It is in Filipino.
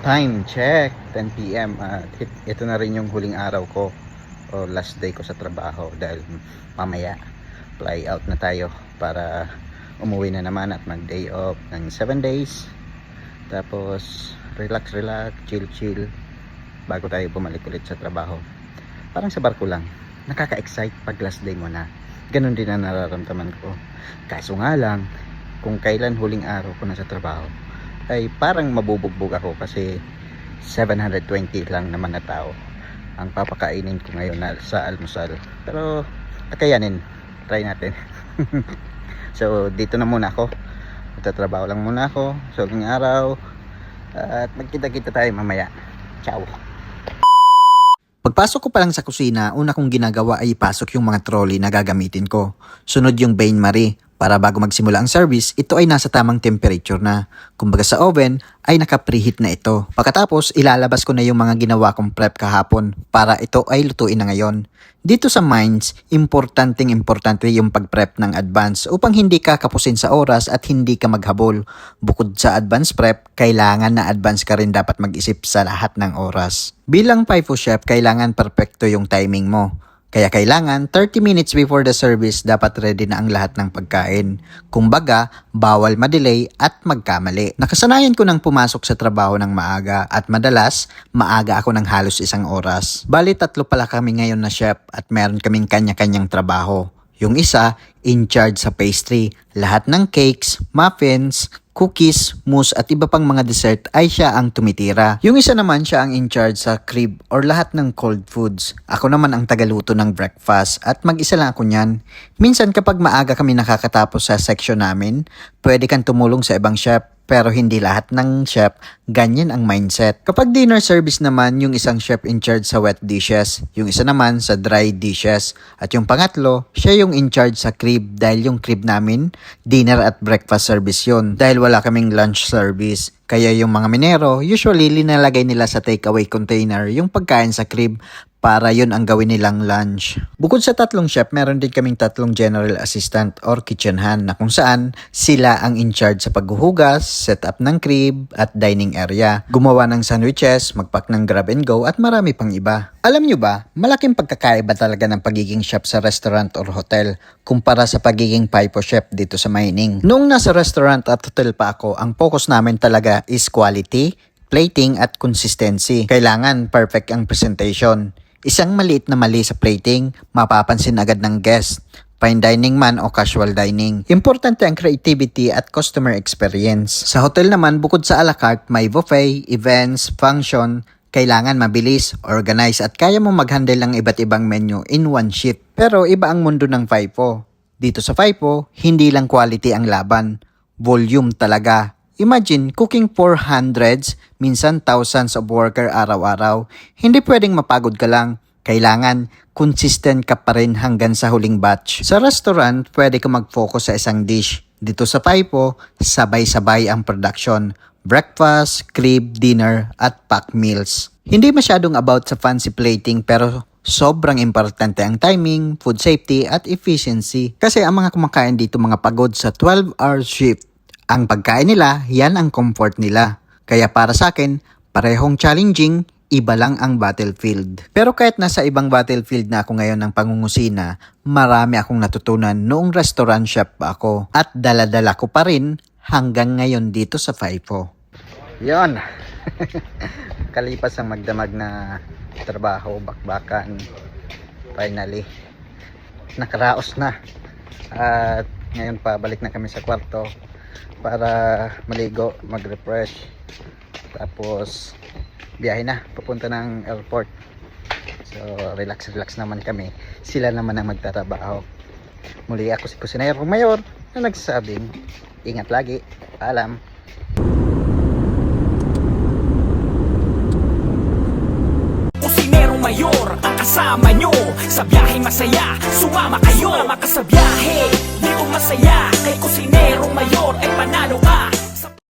Time check 10 PM at ito na rin yung huling araw ko o last day ko sa trabaho dahil mamaya fly out na tayo para umuwi na naman at mag day off ng 7 days, tapos relax, chill bago tayo bumalik ulit sa trabaho. Parang sa barko lang, nakaka-excite pag last day mo na. Ganun din ang nararamdaman ko. Kaso nga lang, kung kailan huling araw ko na sa trabaho ay parang mabubugbog ako kasi 720 lang naman na tao ang papakainin ko ngayon na sa almusal. Pero kakayanin, try natin. So dito na muna ako, magtatrabaho lang muna ako sa huling araw at magkita-kita tayo mamaya. Ciao. Pagpasok ko pa lang sa kusina, una kong ginagawa ay ipasok yung mga trolley na gagamitin ko. Sunod yung Bain Marie. Para bago magsimula ang service, ito ay nasa tamang temperature na. Kumbaga sa oven ay naka-preheat na ito. Pagkatapos, ilalabas ko na yung mga ginawa kong prep kahapon para ito ay lutuin na ngayon. Dito sa mines, importante yung pag-prep ng advance upang hindi ka kapusin sa oras at hindi ka maghabol. Bukod sa advance prep, kailangan na advance ka rin dapat mag-isip sa lahat ng oras. Bilang FIFO chef, kailangan perfecto yung timing mo. Kaya kailangan 30 minutes before the service dapat ready na ang lahat ng pagkain. Kumbaga, bawal ma-delay at magkamali. Nakasanayan ko nang pumasok sa trabaho ng maaga at madalas, maaga ako ng halos 1 oras. Bali 3 pala kami ngayon na chef at meron kaming kanya-kanyang trabaho. Yung isa, in charge sa pastry. Lahat ng cakes, muffins, cookies, mousse at iba pang mga dessert ay siya ang tumitira. Yung isa naman siya ang in charge sa crib or lahat ng cold foods. Ako naman ang tagaluto ng breakfast at mag-isa lang ako niyan. Minsan kapag maaga kami nakakatapos sa section namin, pwede kang tumulong sa ibang chef. Pero hindi lahat ng chef ganyan ang mindset. Kapag dinner service naman, yung isang chef in charge sa wet dishes, yung isa naman sa dry dishes, at yung pangatlo, siya yung in charge sa crib dahil yung crib namin, dinner at breakfast service yun dahil wala kaming lunch service. Kaya yung mga minero, usually linalagay nila sa takeaway container yung pagkain sa crib para yun ang gawin nilang lunch. Bukod sa 3 chef, meron din kaming 3 general assistant or kitchen hand na kung saan sila ang in charge sa paghuhugas, setup ng crib at dining area, gumawa ng sandwiches, magpack ng grab and go at marami pang iba. Alam nyo ba, malaking pagkakaiba talaga ng pagiging chef sa restaurant or hotel kumpara sa pagiging FIFO chef dito sa mining. Noong nasa restaurant at hotel pa ako, ang focus namin talaga is quality, plating at consistency. Kailangan perfect ang presentation. Isang maliit na mali sa plating, mapapansin agad ng guest. Fine dining man o casual dining. Importante ang creativity at customer experience. Sa hotel naman, bukod sa a la carte, may buffet, events, function. Kailangan mabilis, organize at kaya mo mag-handle ng iba't ibang menu in one shift. Pero iba ang mundo ng FIFO. Dito sa FIFO, hindi lang quality ang laban. Volume talaga. Imagine cooking for hundreds, minsan thousands of worker araw-araw. Hindi pwedeng mapagod ka lang. Kailangan consistent ka pa rin hanggang sa huling batch. Sa restaurant, pwede ka mag-focus sa isang dish. Dito sa FIFO, sabay-sabay ang production. Breakfast, crib, dinner, at pack meals. Hindi masyadong about sa fancy plating pero sobrang importante ang timing, food safety, at efficiency. Kasi ang mga kumakain dito mga pagod sa 12-hour shift. Ang pagkain nila, yan ang comfort nila. Kaya para sa akin, parehong challenging, iba lang ang battlefield. Pero kahit nasa ibang battlefield na ako ngayon ng pangungusina, marami akong natutunan noong restaurant chef pa ako. At dala-dala ko pa rin hanggang ngayon dito sa FIFO. Yon. Kalipas ang magdamag na trabaho, bakbakan, finally nakaraos na. At ngayon pa balik na kami sa kwarto para maligo, mag-refresh, tapos biyahe na papunta ng airport. So relax naman kami, sila naman ang magtatrabaho. Muli ako si Kusinero Mayor na nagsasabing ingat lagi, paalam. Kusinero Mayor ang kasama nyo sa biyaheng masaya. Sumama kayo, sumama ka sa biyahe. Dito masaya kay Kusinero Mayor ay panalo ka.